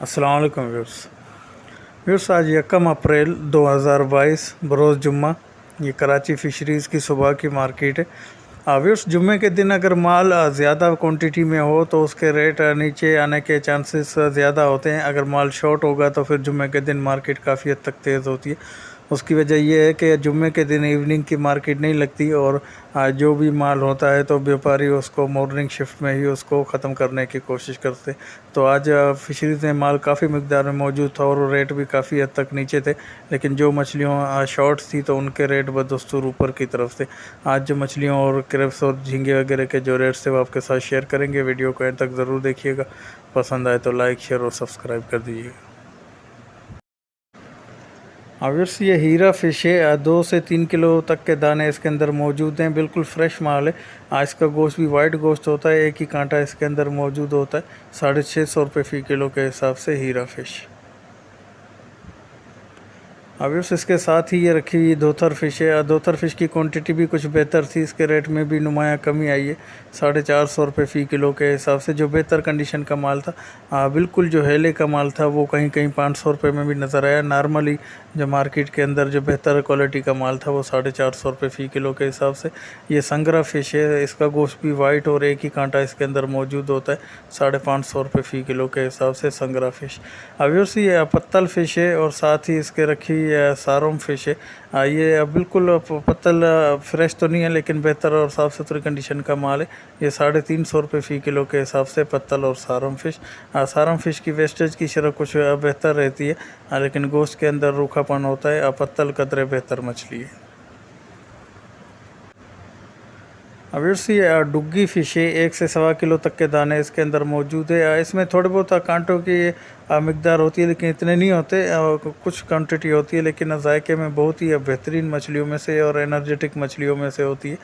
अस्सलाम वालेकुम व्यूअर्स। आज यकम अप्रैल 2022 बरोज़ जुम्मा। ये कराची फ़िशरीज़ की सुबह की मार्केट है। व्यूअर्स, जुम्मे के दिन अगर माल ज़्यादा क्वांटिटी में हो तो उसके रेट नीचे आने के चांसेस ज़्यादा होते हैं। अगर माल शॉर्ट होगा तो फिर जुम्मे के दिन मार्केट काफ़ी हद तक तेज़ होती है। उसकी वजह यह है कि जुम्मे के दिन इवनिंग की मार्केट नहीं लगती और जो भी माल होता है तो व्यापारी उसको मॉर्निंग शिफ्ट में ही उसको ख़त्म करने की कोशिश करते। तो आज फ़िशरीज़ में माल काफ़ी मिकदार में मौजूद था और रेट भी काफ़ी हद तक नीचे थे, लेकिन जो मछलियों शॉर्ट्स थी तो उनके रेट बदस्तूर ऊपर की तरफ थे। आज जो मछलियों और क्रेब्स और झींगे वगैरह के जो रेट्स थे वो आपके साथ शेयर करेंगे। वीडियो को एंड तक ज़रूर देखिएगा। पसंद आए तो लाइक, शेयर और सब्सक्राइब कर दीजिएगा। व्यूअर्स, ये हीरा फ़िश है। 2 से 3 किलो तक के दाने इसके अंदर मौजूद हैं। बिल्कुल फ्रेश माल है। इसका गोश्त भी वाइट गोश्त होता है। एक ही कांटा इसके अंदर मौजूद होता है। 650 रुपये फ़ी किलो के हिसाब से हीरा फ़िश। व्यूअर्स, इसके साथ ही ये रखी हुई दोथर फ़िश है। दोथर फ़िश की क्वांटिटी भी कुछ बेहतर थी। इसके रेट में भी नुमाया कमी आई है। 450 रुपये फ़ी किलो के हिसाब से जो बेहतर कंडीशन का माल था, बिल्कुल जो हेले का माल था वो कहीं कहीं 500 रुपये में भी नज़र आया। नॉर्मली जो मार्केट के अंदर जो बेहतर क्वालिटी का माल था वो 450 रुपये फ़ी किलो के हिसाब से। ये संगरा फ़िश है। इसका गोश्त भी वाइट और एक ही कांटा इसके अंदर मौजूद होता है। 550 रुपये फ़ी किलो के हिसाब से संगरा फ़िश। व्यूअर्स, ये पत्तल फ़िश है और साथ ही इसके रखी सारोम फ़िश है। ये बिल्कुल पत्तल फ्रेश तो नहीं है लेकिन बेहतर और साफ़ सुथरी कंडीशन का माल है। ये 350 रुपये फ़ी किलो के हिसाब से पत्तल और सारोम फ़िश। सारोम फ़िश की वेस्टेज की शरह कुछ बेहतर रहती है, लेकिन गोश्त के अंदर रूखापन होता है। पत्तल कदरे बेहतर मछली है। व्यूअर्स, ये डुग्गी फ़िश है। 1 से सवा किलो तक के दाने इसके अंदर मौजूद है। इसमें थोड़े बहुत कांटों की मिकदार होती है लेकिन इतने नहीं होते। कुछ क्वांटिटी होती है लेकिन जायके में बहुत ही बेहतरीन मछलियों में से और एनर्जेटिक मछलियों में से होती है।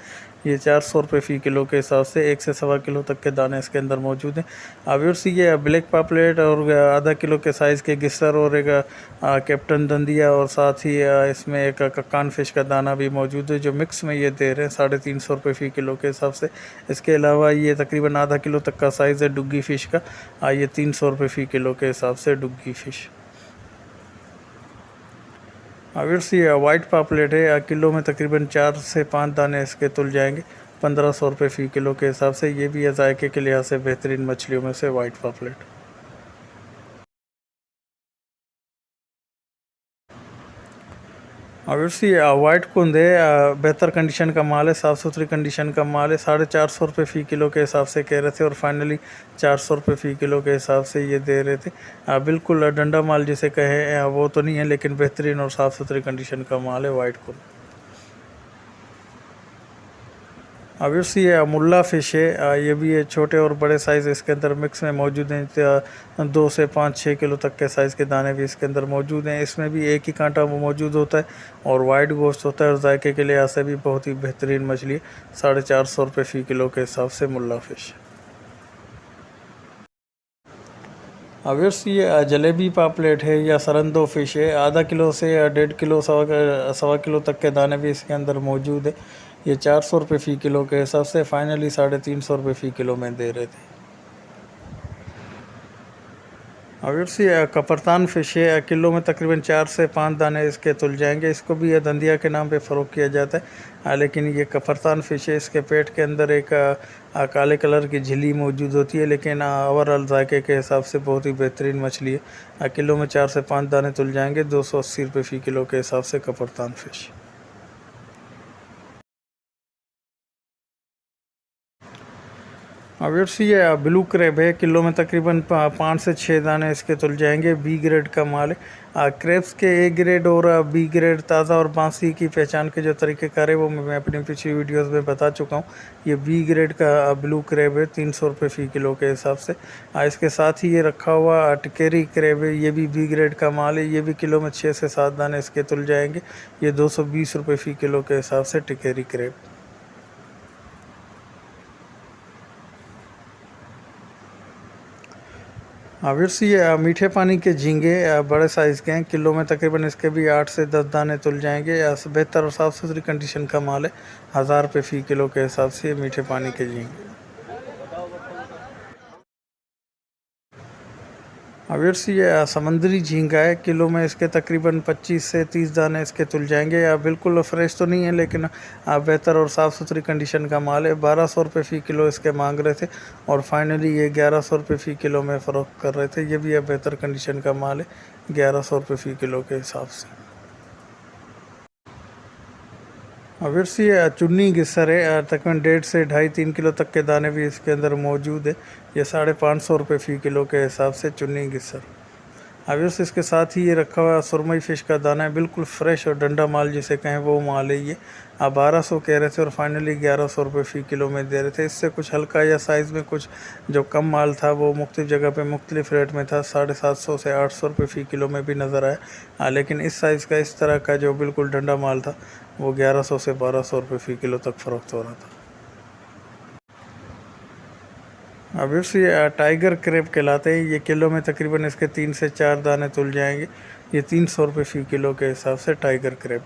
ये 400 रुपये फ़ी किलो के हिसाब से 1 से सवा किलो तक के दाने इसके अंदर मौजूद हैं। व्यूअर्स, ये ब्लैक पापलेट और आधा किलो के साइज़ के गिस्सर और एक कैप्टन दंदिया और साथ ही इसमें एक कक्कान फ़िश का दाना भी मौजूद है जो मिक्स में ये दे रहे हैं 350 रुपये फ़ी किलो के हिसाब से। इसके अलावा ये तकरीबन आधा किलो तक का साइज़ है डुग्गी फ़िश का। ये 300 रुपये फ़ी किलो के हिसाब से डुग्गी फ़िश। व्यूअर्स, ये वाइट पापलेट है। किलो में तकरीबन 4 से 5 दाने इसके तुल जाएंगे। 1500 रुपये फ़ी किलो के हिसाब से। ये भी जायके के लिहाज से बेहतरीन मछलियों में से वाइट पापलेट। व्यूअर्स, ये वाइट कुंद है। बेहतर कंडीशन का माल है, साफ़ सुथरी कंडीशन का माल है। 450 रुपये फ़ी किलो के हिसाब से कह रहे थे और फाइनली 400 रुपये फ़ी किलो के हिसाब से ये दे रहे थे। बिल्कुल डंडा माल जिसे कहे वो तो नहीं है लेकिन बेहतरीन और साफ़ सुथरी कंडीशन का माल है वाइट कुंद। व्यूअर्स, ये मुल्ला फ़िश है। ये भी छोटे और बड़े साइज़ इसके अंदर मिक्स में मौजूद हैं। 2 से 5-6 किलो तक के साइज़ के दाने भी इसके अंदर मौजूद हैं। इसमें भी एक ही कांटा मौजूद होता है और वाइट गोश्त होता है और जायके के लिहाज से भी बहुत ही बेहतरीन मछली है। 450 रुपये फ़ी किलो के हिसाब से मुल्ला फ़िश। व्यूअर्स, ये जलेबी पापलेट है या सरंदो फ़िश है। आधा किलो से 1.5 किलो सवा किलो तक के दाने भी इसके अंदर मौजूद है। ये 400 रुपये फ़ी किलो के हिसाब से फाइनली 350 रुपये फ़ी किलो में दे रहे थे। व्यूअर्स, ये कपरतान फ़िश है। किलो में तकरीबन 4 से 5 दाने इसके तुल जाएंगे। इसको भी ये दंदिया के नाम पे फ़रोख्त किया जाता है, लेकिन ये कपरतान फ़िश है। इसके पेट के अंदर एक काले कलर की झिल्ली मौजूद होती है, लेकिन ओवरऑल जायके के हिसाब से बहुत ही बेहतरीन मछली है। किलो में 4 से 5 दाने तुल जाएंगे। 280 रुपये फ़ी किलो के हिसाब से कपरतान फ़िश। व्यूअर्स, ये ब्लू क्रेब है। किलो में तकरीबन 5 से 6 दाने इसके तुल जाएंगे। बी ग्रेड का माल है। क्रेब्स के ए ग्रेड और बी ग्रेड ताज़ा और बासी की पहचान के जो तरीक़ेकार है वो मैं अपनी पिछली वीडियोस में बता चुका हूँ। ये बी ग्रेड का ब्लू क्रेब है 300 रुपये फ़ी किलो के हिसाब से। इसके साथ ही ये रखा हुआ टिकेरी क्रेब है। ये भी बी ग्रेड का माल है। ये भी किलो में 6 से 7 दाने इसके तुल जाएंगे। ये 220 रुपये फ़ी किलो के हिसाब से टिकेरी क्रेब। व्यूअर्स, ये मीठे पानी के झींगे बड़े साइज़ के हैं। किलो में तकरीबन इसके भी 8 से 10 दाने तुल जाएंगे। बेहतर और साफ़ सुथरी कंडीशन का माल है। 1000 रुपये फ़ी किलो के हिसाब से ये मीठे पानी के झींगे। व्यूअर्स ये समुद्री झींगा है, किलो में इसके तकरीबन 25 से 30 दाने इसके तुल जाएंगे। बिल्कुल फ्रेश तो नहीं है, लेकिन बेहतर और साफ़ सुथरी कंडीशन का माल है। 1200 रुपये फ़ी किलो इसके मांग रहे थे और फाइनली ये 1100 रुपये फ़ी किलो में फ़रोख्त कर रहे थे। ये भी बेहतर कंडीशन का माल है 1100 रुपये फ़ी किलो के हिसाब से। व्यूअर्स ये चुन्नी गिस्सर है, तकरीबन 1.5 से 2.5-3 किलो तक के दाने भी इसके अंदर मौजूद है। ये 550 रुपये फ़ी किलो के हिसाब से चुन्नी गिस्सर। व्यूअर्स इसके साथ ही ये रखा हुआ सुरमई फ़िश का दाना है, बिल्कुल फ्रेश और डंडा माल जिसे कहें वो माल है ये। 1200 कह रहे थे और फाइनली 1100 रुपये फ़ी किलो में दे रहे थे। इससे कुछ हल्का या साइज़ में कुछ जो कम माल था वो मुख्तलिफ जगह पे मुख्तलिफ रेट में था, 750 से 800 रुपये फ़ी किलो में भी नज़र आया। लेकिन इस साइज़ का इस तरह का जो बिल्कुल डंडा माल था वो 1100 से 1200 रुपये फ़ी किलो तक फ़रोख्त हो रहा था। व्यूअर्स ये टाइगर क्रेब कहलाते हैं। ये किलो में तकरीबन इसके 3 से 4 दाने तुल जाएंगे। ये 300 रुपये फ़ी किलो के हिसाब से टाइगर क्रेब।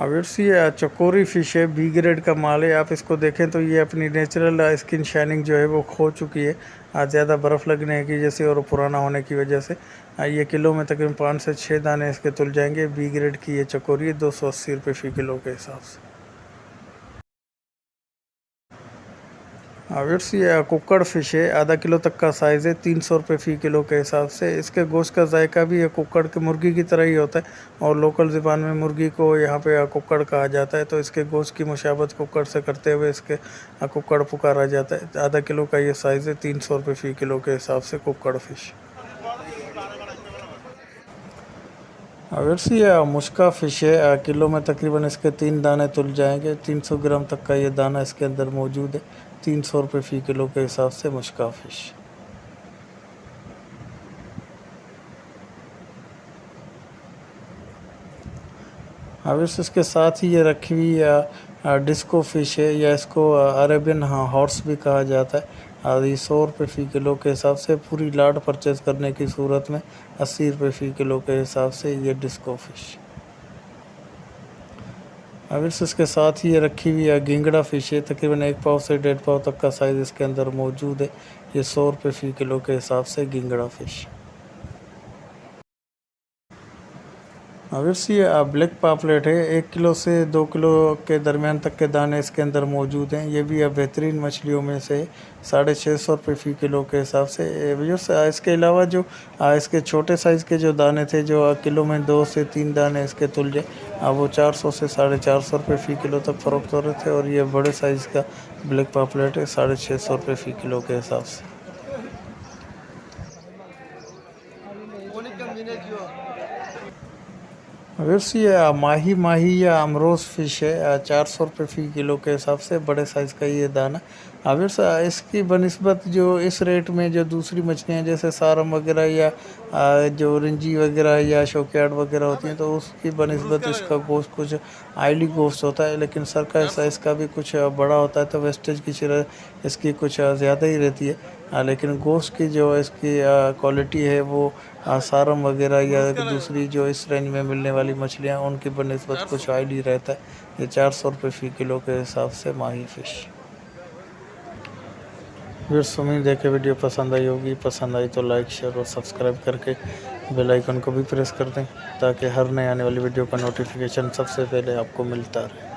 व्यूअर्स ये चकोरी फ़िश है, बी ग्रेड का माल है। आप इसको देखें तो ये अपनी नेचुरल स्किन शाइनिंग जो है वो खो चुकी है, ज़्यादा बर्फ़ लगने की वजह से और पुराना होने की वजह से। ये किलो में तकरीबन 5 से 6 दाने इसके तुल जाएंगे। बी ग्रेड की ये चकोरी है, 280 रुपये फ़ी किलो के हिसाब से। व्यूअर्स ये कुक्कड़ फ़िश है, आधा किलो तक का साइज़ है, 300 रुपये फ़ी किलो के हिसाब से। इसके गोश्त का जायका भी कुक्कड़ के मुर्गी की तरह ही होता है और लोकल ज़बान में मुर्गी को यहाँ पे कुक्कड़ कहा जाता है। तो इसके गोश्त की मुशाबत कुक्कड़ से करते हुए इसके कुक्कड़ पुकारा जाता है। आधा किलो का ये साइज़ है, 300 रुपये फ़ी किलो के हिसाब से कुक्कड़ फ़िश। व्यूअर्स ये मुश्का फ़िश है, किलो में तकरीबन इसके 3 दाने तुल जाएंगे। 300 ग्राम तक का ये दाना इसके अंदर मौजूद है, 300 रुपये फ़ी किलो के हिसाब से मुश्का फ़िश। व्यूअर्स इसके साथ ही ये रखी हुई डिस्को फ़िश है, या इसको अरेबियन हॉर्स भी कहा जाता है। ये 100 रुपये फ़ी किलो के हिसाब से। पूरी लाट परचेज़ करने की सूरत में 80 रुपये फ़ी किलो के हिसाब से ये डिस्को फ़िश। व्यूअर्स इसके साथ ही ये रखी हुई गिंगड़ा फ़िश है, तकरीबन 1 पाव से 1.5 पाव तक का साइज़ इसके अंदर मौजूद है। ये 100 रुपये फ़ी किलो के हिसाब से गिंगड़ा फ़िश। व्यूअर्स ये ब्लैक पापलेट है, 1 किलो से 2 किलो के दरमियान तक के दाने इसके अंदर मौजूद हैं। ये भी बेहतरीन मछलियों में से 650 रुपये फ़ी किलो के हिसाब से। व्यूअर्स इसके अलावा जो इसके छोटे साइज़ के जो दाने थे, जो किलो में 2 से 3 दाने इसके तुल जाए, वो 400 से 450 रुपये फ़ी किलो तक फ़रोख्त हो रहे थे। और ये बड़े साइज़ का ब्लैक पापलेट है, 650 रुपये फ़ी किलो के हिसाब से। व्यूअर्स ये माही या अमरोज़ फ़िश है, 400 रुपये फ़ी किलो के हिसाब से बड़े साइज़ का ये दाना। व्यूअर्स इसकी बनिस्बत जो इस रेट में जो दूसरी मछलियाँ जैसे सारम वगैरह या जो रिंजी वगैरह या शौकियाड वगैरह होती हैं, तो उसकी बनिस्बत इसका गोश्त कुछ आयली गोश्त होता है। लेकिन सर का साइज़ का भी कुछ बड़ा होता है, तो वेस्टेज की शरह इसकी कुछ ज़्यादा ही रहती है। लेकिन गोश्त की जो इसकी क्वालिटी है वो सारम वगैरह या दूसरी जो इस रेंज में मिलने वाली मछलियाँ उनकी बनिस्बत कुछ आयली रहता है। ये 400 रुपये फ़ी किलो के हिसाब से माही फ़िश। व्यूअर्स उम्मीद है कि वीडियो पसंद आई होगी। पसंद आई तो लाइक शेयर और सब्सक्राइब करके बेल आइकन को भी प्रेस कर दें, ताकि हर नए आने वाली वीडियो का नोटिफिकेशन सबसे पहले आपको मिलता रहे।